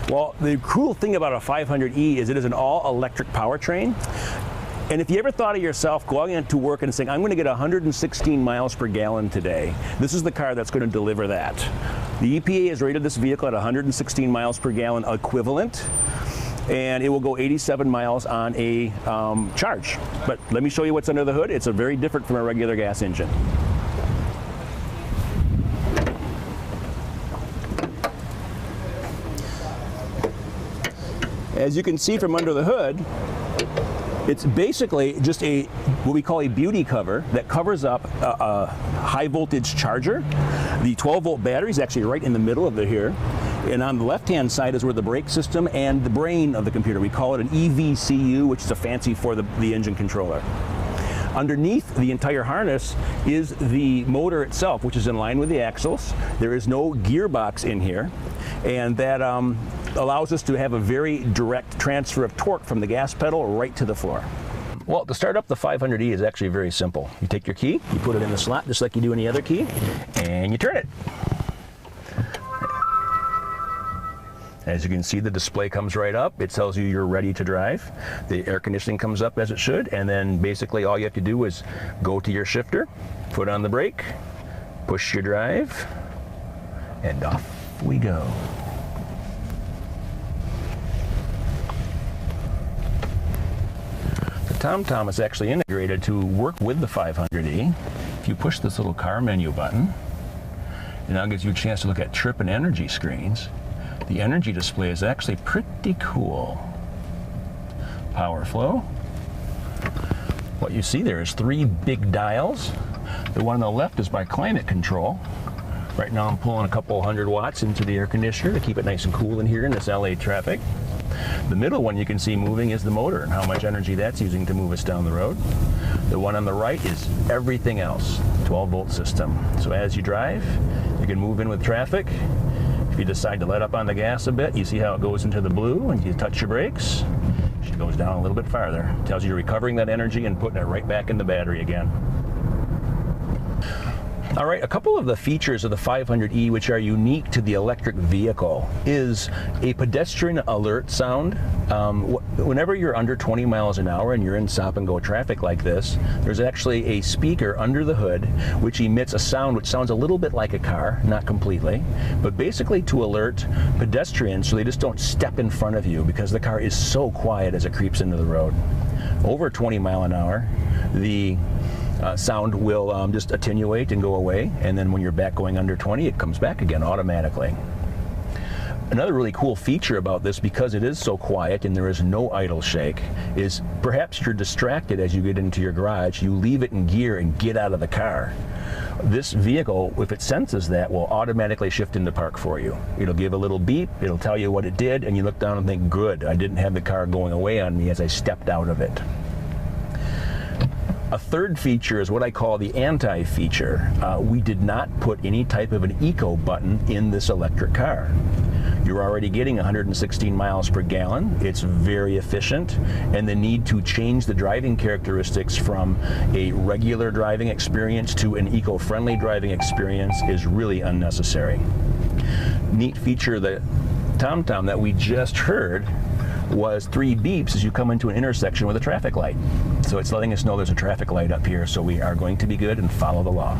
Well, the cool thing about a 500e is it is an all-electric powertrain. And if you ever thought of yourself going into work and saying, I'm going to get 116 miles per gallon today, this is the car that's going to deliver that. The EPA has rated this vehicle at 116 miles per gallon equivalent, and it will go 87 miles on a charge. But let me show you what's under the hood. It's a very different from a regular gas engine. As you can see from under the hood, it's basically just what we call a beauty cover that covers up a high voltage charger. The 12-volt battery is actually right in the middle of here. And on the left-hand side is where the brake system and the brain of the computer. We call it an EVCU, which is a fancy for the engine controller. Underneath the entire harness is the motor itself, which is in line with the axles. There is no gearbox in here, and that allows us to have a very direct transfer of torque from the gas pedal right to the floor. Well, to start up the 500e is actually very simple. You take your key, you put it in the slot just like you do any other key, and you turn it. As you can see, the display comes right up. It tells you you're ready to drive. The air conditioning comes up as it should, and then basically all you have to do is go to your shifter, put on the brake, push your drive, and off we go. The TomTom is actually integrated to work with the 500e. If you push this little car menu button, it now gives you a chance to look at trip and energy screens. The energy display is actually pretty cool. Power flow. What you see there is 3 big dials. The one on the left is my climate control. Right now I'm pulling a couple hundred watts into the air conditioner to keep it nice and cool in here in this LA traffic. The middle one you can see moving is the motor and how much energy that's using to move us down the road. The one on the right is everything else, 12-volt system. So as you drive, you can move in with traffic. If you decide to let up on the gas a bit, you see how it goes into the blue, and you touch your brakes, she goes down a little bit farther. It tells you you're recovering that energy and putting it right back in the battery again. All right, a couple of the features of the 500e which are unique to the electric vehicle is a pedestrian alert sound. Whenever you're under 20 miles an hour and you're in stop and go traffic like this, there's actually a speaker under the hood which emits a sound which sounds a little bit like a car, not completely, but basically to alert pedestrians so they just don't step in front of you because the car is so quiet as it creeps into the road. Over 20 mile an hour, the sound will just attenuate and go away, and then when you're back going under 20, it comes back again automatically. Another really cool feature about this, because it is so quiet and there is no idle shake, is perhaps you're distracted as you get into your garage, you leave it in gear and get out of the car. This vehicle, if it senses that, will automatically shift into park for you. It'll give a little beep, it'll tell you what it did, and you look down and think, good, I didn't have the car going away on me as I stepped out of it. A third feature is what I call the anti-feature. We did not put any type of an eco button in this electric car. You're already getting 116 miles per gallon. It's very efficient, and the need to change the driving characteristics from a regular driving experience to an eco-friendly driving experience is really unnecessary. Neat feature of the TomTom that we just heard was 3 beeps as you come into an intersection with a traffic light. So it's letting us know there's a traffic light up here, so we are going to be good and follow the law.